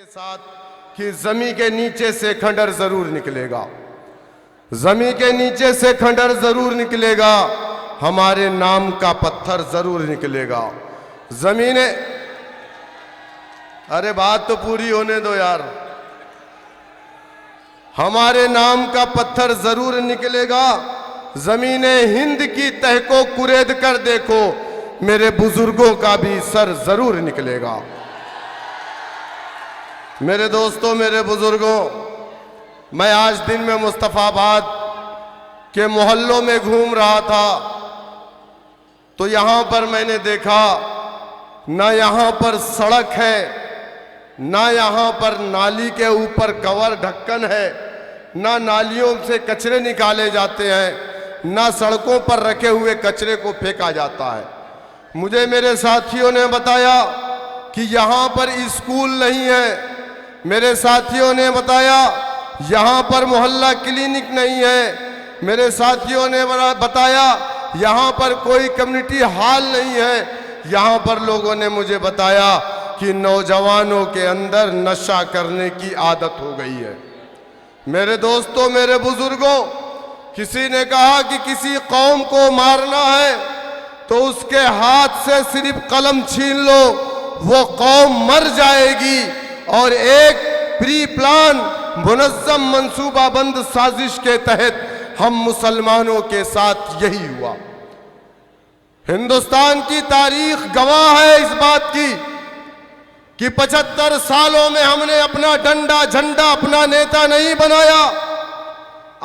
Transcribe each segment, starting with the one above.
के साथ कि जमी के नीचे से खंडर जरूर निकलेगा, जमी के नीचे से खंडर जरूर निकलेगा, हमारे नाम का पत्थर जरूर निकलेगा। जमीने, अरे बात तो पूरी होने दो यार। हमारे नाम का पत्थर जरूर निकलेगा। जमीने हिंद की तह को कुरेद कर देखो, मेरे बुजुर्गों का भी सर जरूर निकलेगा। मेरे दोस्तों, मेरे बुजुर्गों, मैं आज दिन में मुस्तफाबाद के मोहल्लों में घूम रहा था तो यहां पर मैंने देखा ना यहां पर सड़क है, ना यहां पर नाली के ऊपर कवर ढक्कन है, ना नालियों से कचरे निकाले जाते हैं, ना सड़कों पर रखे हुए कचरे को फेंका जाता है। मुझे मेरे साथियों ने बताया कि यहां पर स्कूल नहीं है, मेरे साथियों ने बताया यहां पर मोहल्ला क्लिनिक नहीं है, मेरे साथियों ने बताया यहां पर कोई कम्युनिटी हॉल नहीं है। यहां पर लोगों ने मुझे बताया कि नौजवानों के अंदर नशा करने की आदत हो गई है। मेरे दोस्तों, मेरे बुजुर्गों, किसी ने कहा कि किसी कौम को मारना है तो उसके हाथ से सिर्फ कलम छीन लो, वो कौम मर जाएगी। और एक प्री प्लान मुनज़्ज़म मंसूबाबंद साजिश के तहत हम मुसलमानों के साथ यही हुआ। हिंदुस्तान की तारीख गवाह है इस बात की कि 75 सालों में हमने अपना डंडा झंडा अपना नेता नहीं बनाया।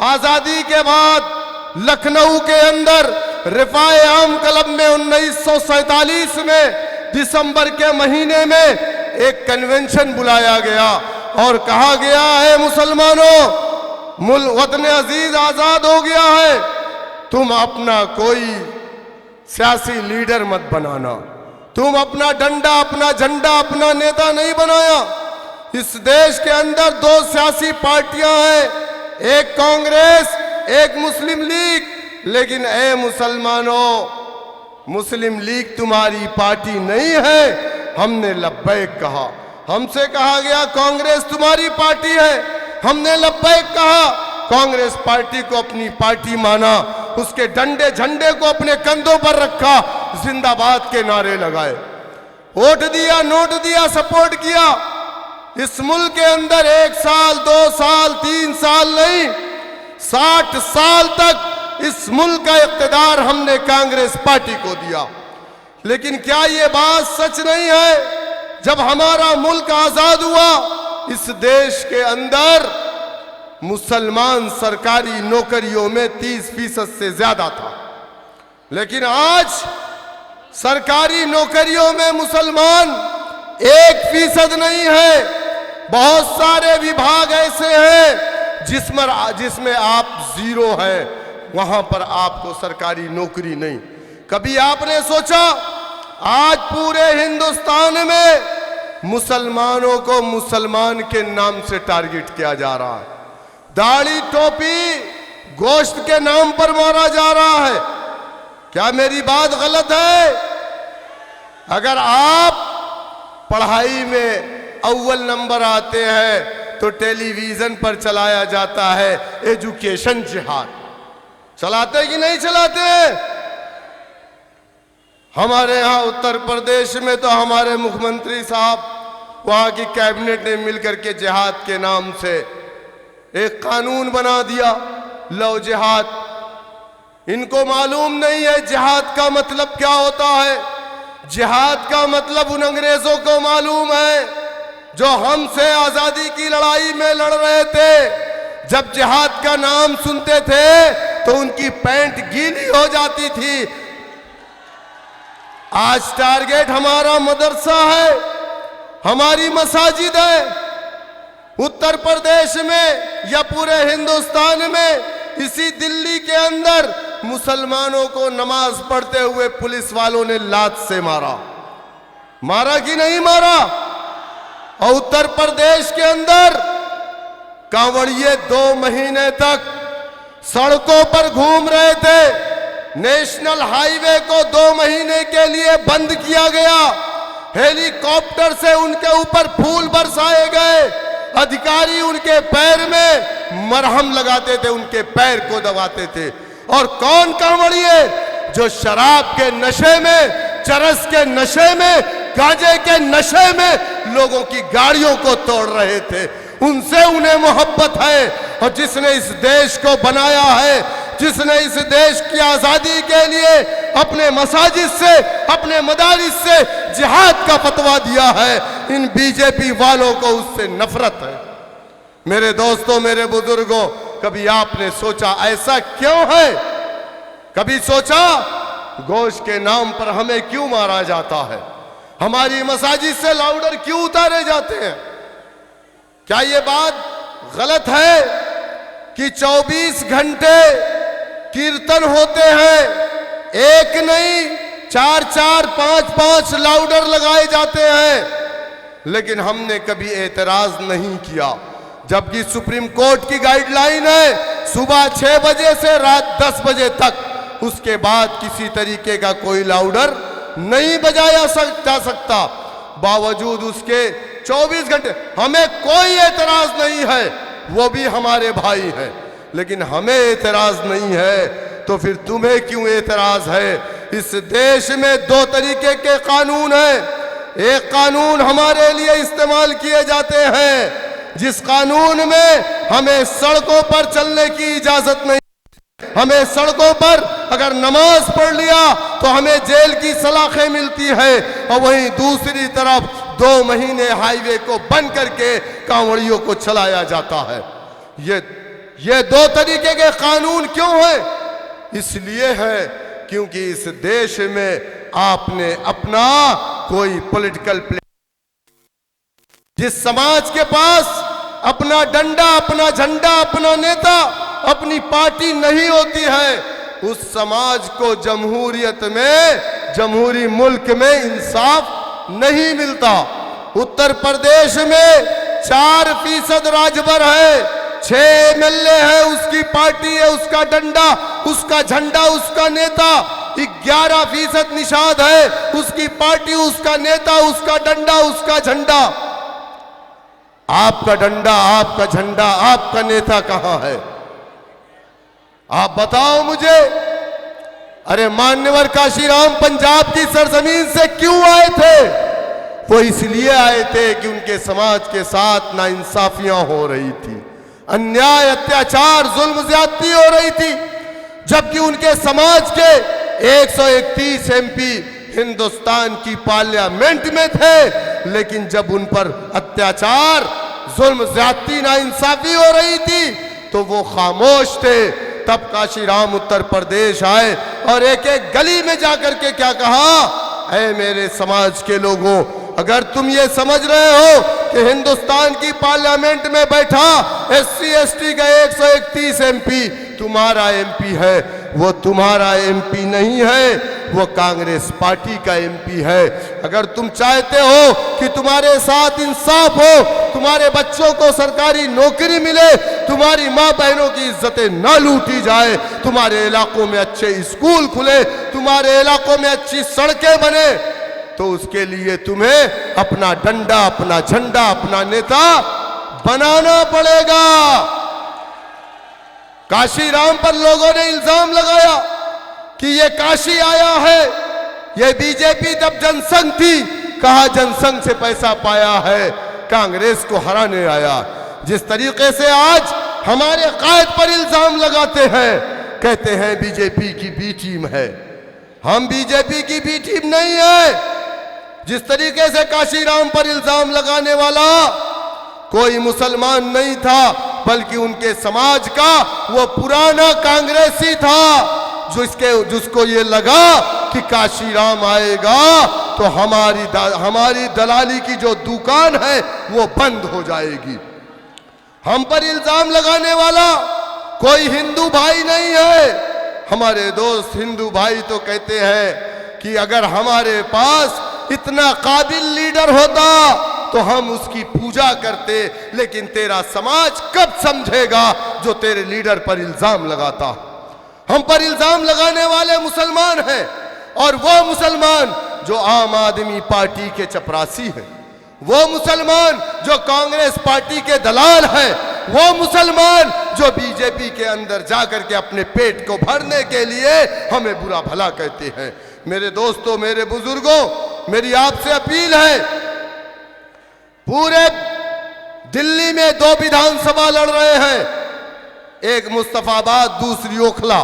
आजादी के बाद लखनऊ के अंदर रिफाए आम क्लब में 1947 में दिसंबर के महीने में एक कन्वेंशन बुलाया गया और कहा गया है, मुसलमानों, वतन अजीज आजाद हो गया है, तुम अपना कोई सियासी लीडर मत बनाना, तुम अपना डंडा अपना झंडा अपना नेता नहीं बनाया। इस देश के अंदर दो सियासी पार्टियां हैं, एक कांग्रेस एक मुस्लिम लीग। लेकिन ए मुसलमानों, मुस्लिम लीग तुम्हारी पार्टी नहीं है। हमने लब्बैक कहा, हमसे कहा गया कांग्रेस तुम्हारी पार्टी है, हमने लब्बैक कहा, कांग्रेस पार्टी को अपनी पार्टी माना, उसके डंडे झंडे को अपने कंधों पर रखा, जिंदाबाद के नारे लगाए, वोट दिया, नोट दिया, सपोर्ट किया। इस मुल्क के अंदर 1 साल 2 साल 3 साल नहीं, 60 साल तक इस मुल्क का इख्तिदार हमने कांग्रेस पार्टी को दिया। लेकिन क्या ये बात सच नहीं है? जब हमारा मुल्क आजाद हुआ, इस देश के अंदर मुसलमान सरकारी नौकरियों में 30% से ज्यादा था। लेकिन आज सरकारी नौकरियों में मुसलमान 1% नहीं है। बहुत सारे विभाग ऐसे हैं जिसमें आप 0 है, वहां पर आपको सरकारी नौकरी नहीं। कभी आपने सोचा आज पूरे हिंदुस्तान में मुसलमानों को मुसलमान के नाम से टारगेट किया जा रहा है, दाढ़ी टोपी गोश्त के नाम पर मारा जा रहा है। क्या मेरी बात गलत है? अगर आप पढ़ाई में अव्वल नंबर आते हैं तो टेलीविजन पर चलाया जाता है एजुकेशन जिहाद। चलाते कि नहीं चलाते? हमारे यहाँ उत्तर प्रदेश में तो हमारे मुख्यमंत्री साहब, वहाँ की कैबिनेट ने मिलकर के जिहाद के नाम से एक कानून बना दिया, लव जिहाद। इनको मालूम नहीं है जिहाद का मतलब क्या होता है। जिहाद का मतलब उन अंग्रेजों को मालूम है जो हमसे आजादी की लड़ाई में लड़ रहे थे। जब जिहाद का नाम सुनते थे तो उनकी पैंट गीली हो जाती थी। आज टारगेट हमारा मदरसा है, हमारी मसाजिद है। उत्तर प्रदेश में या पूरे हिंदुस्तान में, इसी दिल्ली के अंदर मुसलमानों को नमाज पढ़ते हुए पुलिस वालों ने लात से मारा कि नहीं मारा? और उत्तर प्रदेश के अंदर कांवड़िए 2 महीने तक सड़कों पर घूम रहे थे। नेशनल हाईवे को 2 महीने के लिए बंद किया गया। हेलीकॉप्टर से उनके ऊपर फूल बरसाए गए। अधिकारी उनके पैर में मरहम लगाते थे, उनके पैर को दबाते थे। और कौन कांवड़िए जो शराब के नशे में, चरस के नशे में, गांजे के नशे में लोगों की गाड़ियों को तोड़ रहे थे, उनसे उन्हें मोहब्बत है। और जिसने इस देश को बनाया है, जिसने इस देश की आजादी के लिए अपने मसाजिद से, अपने मदारिस से जिहाद का फतवा दिया है, इन बीजेपी वालों को उससे नफरत है। मेरे दोस्तों, मेरे बुजुर्गों, कभी आपने सोचा ऐसा क्यों है? कभी सोचा गोश्त के नाम पर हमें क्यों मारा जाता है? हमारी मसाजिद से लाउडर क्यों उतारे जाते हैं? क्या ये बात गलत है कि 24 घंटे कीर्तन होते हैं, एक नहीं 4-4, 5-5 लाउडर लगाए जाते हैं, लेकिन हमने कभी एतराज नहीं किया, जबकि सुप्रीम कोर्ट की गाइडलाइन है सुबह 6 बजे से रात 10 बजे तक, उसके बाद किसी तरीके का कोई लाउडर नहीं बजाया जा सकता। बावजूद उसके 24 घंटे हमें कोई एतराज नहीं है, वो भी हमारे भाई हैं, लेकिन हमें एतराज नहीं है तो फिर तुम्हें क्यों एतराज है? इस देश में 2 तरीके के कानून हैं। एक कानून हमारे लिए इस्तेमाल किए जाते हैं, जिस कानून में हमें सड़कों पर चलने की इजाजत नहीं, हमें सड़कों पर अगर नमाज पढ़ लिया तो हमें जेल की सलाखें मिलती है, और वहीं दूसरी तरफ 2 महीने हाईवे को बंद करके कांवड़ियों को चलाया जाता है। ये 2 तरीके के कानून क्यों है? इसलिए है क्योंकि इस देश में आपने अपना कोई पॉलिटिकल प्ले, जिस समाज के पास अपना डंडा, अपना झंडा, अपना नेता, अपनी पार्टी नहीं होती है, उस समाज को जमहूरियत में, जमहूरी मुल्क में इंसाफ नहीं मिलता। उत्तर प्रदेश में 4% राजभर है, 6 MLA है, उसकी पार्टी है, उसका डंडा, उसका झंडा, उसका नेता। 11% निषाद है, उसकी पार्टी, उसका नेता, उसका डंडा, उसका झंडा। आपका डंडा, आपका झंडा, आपका नेता कहां है? आप बताओ मुझे। अरे मान्यवर काशीराम पंजाब की सरजमीन से क्यों आए थे? वो इसलिए आए थे कि उनके समाज के साथ नाइंसाफियां हो रही थी, अन्याय, अत्याचार, जुल्म, ज्यादती हो रही थी, जबकि उनके समाज के 131 MP हिंदुस्तान की पार्लियामेंट में थे, लेकिन जब उन पर अत्याचार, जुल्म, ज्यादती, नाइंसाफी हो रही थी तो वो खामोश थे। तब काशीराम उत्तर प्रदेश आए और एक एक गली में जाकर के क्या कहा? ऐ मेरे समाज के लोगों, अगर तुम ये समझ रहे हो कि हिंदुस्तान की पार्लियामेंट में बैठा SC ST का 131 MP तुम्हारा MP है, वो तुम्हारा MP नहीं है, वो कांग्रेस पार्टी का MP है। अगर तुम चाहते हो कि तुम्हारे साथ इंसाफ हो, तुम्हारे बच्चों को सरकारी नौकरी मिले, तुम्हारी माँ बहनों की इज्जतें ना लूटी जाए, तुम्हारे इलाकों में अच्छे स्कूल खुले, तुम्हारे इलाकों में अच्छी सड़कें बने, तो उसके लिए तुम्हें अपना डंडा, अपना झंडा, अपना नेता बनाना पड़ेगा। काशीराम पर लोगों ने इल्जाम लगाया कि ये काशी आया है, ये बीजेपी जब जनसंघ थी, कहा जनसंघ से पैसा पाया है, कांग्रेस को हराने आया। जिस तरीके से आज हमारे कायद पर इल्जाम लगाते हैं, कहते हैं बीजेपी की बी टीम है, हम बीजेपी की बी टीम नहीं है। जिस तरीके से काशीराम पर इल्जाम लगाने वाला कोई मुसलमान नहीं था, बल्कि उनके समाज का वो पुराना कांग्रेसी था, जिसको ये लगा कि काशीराम आएगा तो हमारी दलाली की जो दुकान है वो बंद हो जाएगी। हम पर इल्जाम लगाने वाला कोई हिंदू भाई नहीं है। हमारे दोस्त हिंदू भाई तो कहते हैं कि अगर हमारे पास इतना काबिल लीडर होता तो हम उसकी पूजा करते, लेकिन तेरा समाज कब समझेगा जो तेरे लीडर पर इल्जाम लगाता। हम पर इल्जाम लगाने वाले मुसलमान हैं, और वो मुसलमान जो आम आदमी पार्टी के चपरासी हैं, वो मुसलमान जो कांग्रेस पार्टी के दलाल हैं, वो मुसलमान जो बीजेपी के अंदर जाकर के अपने पेट को भरने के लिए हमें बुरा भला कहते हैं। मेरे दोस्तों, मेरे बुजुर्गों, मेरी आपसे अपील है, पूरे दिल्ली में 2 विधानसभा लड़ रहे हैं, एक मुस्तफाबाद, दूसरी ओखला।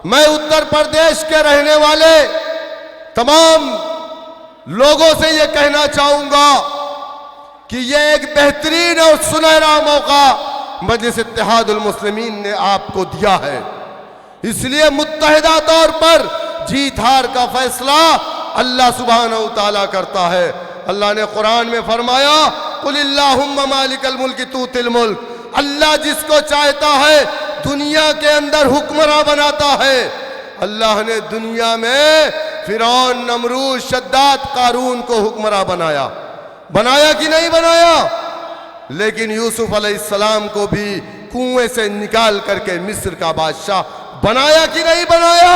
मैं उत्तर प्रदेश के रहने वाले तमाम लोगों से यह कहना चाहूंगा कि यह एक बेहतरीन और सुनहरा मौका मजलिस इत्तेहादुल मुस्लिमीन ने आपको दिया है। इसलिए मुत्तहिदा तौर पर जीत हार का फैसला अल्लाह सुब्हानहू तआला करता है। अल्लाह ने कुरान में फरमाया, कुलिल्लाहुम्मा मालिकल मुल्क तूतिल मुल्क, अल्लाह जिसको चाहता है दुनिया के अंदर हुक्मरान बनाता है। अल्लाह ने दुनिया में फिरौन, नमरूद, शद्दाद, कारून को हुक्मरान बनाया कि नहीं बनाया? लेकिन यूसुफ अलैहिस्सलाम को भी कुएं से निकाल करके मिस्र का बादशाह बनाया कि नहीं बनाया?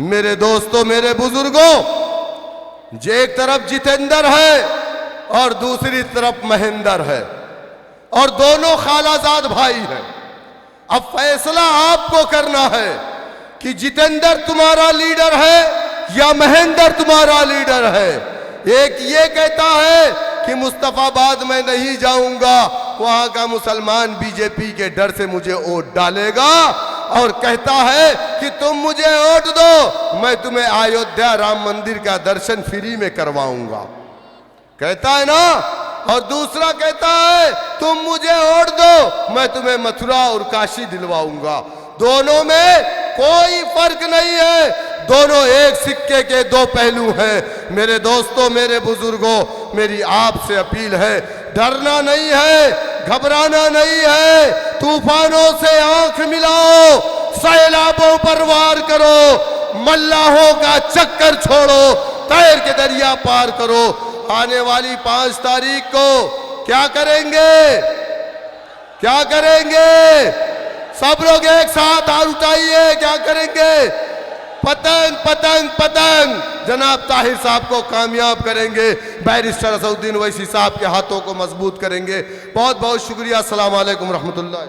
मेरे दोस्तों, मेरे बुजुर्गों, जे एक तरफ जितेंद्र है और दूसरी तरफ महेंद्र है, और दोनों खालाजाद भाई हैं। अब फैसला आपको करना है कि जितेंद्र तुम्हारा लीडर है या महेंद्र तुम्हारा लीडर है। एक ये कहता है कि मुस्तफाबाद में नहीं जाऊंगा, वहां का मुसलमान बीजेपी के डर से मुझे वोट डालेगा, और कहता है कि तुम मुझे वोट दो, मैं तुम्हें अयोध्या राम मंदिर का दर्शन फ्री में करवाऊंगा, कहता है ना। और दूसरा कहता है तुम मुझे वोट दो, मैं तुम्हें मथुरा और काशी दिलवाऊंगा। दोनों में कोई फर्क नहीं है, दोनों एक सिक्के के 2 पहलू हैं। मेरे दोस्तों, मेरे बुजुर्गों, मेरी आपसे अपील है, डरना नहीं है, घबराना नहीं है, तूफानों से आंख मिलाओ, सैलाबों पर वार करो, मल्लाहों का चक्कर छोड़ो, तैर के दरिया पार करो। आने वाली 5 तारीख को क्या करेंगे? क्या करेंगे? सब लोग एक साथ हाथ उठाइए, क्या करेंगे? पतंग पतंग पतंग जनाब ताहिर साहब को कामयाब करेंगे, बैरिस्टर असदुद्दीन ओवैसी साहब के हाथों को मजबूत करेंगे। बहुत बहुत शुक्रिया। अस्सलाम वालेकुम रहमतुल्लाह।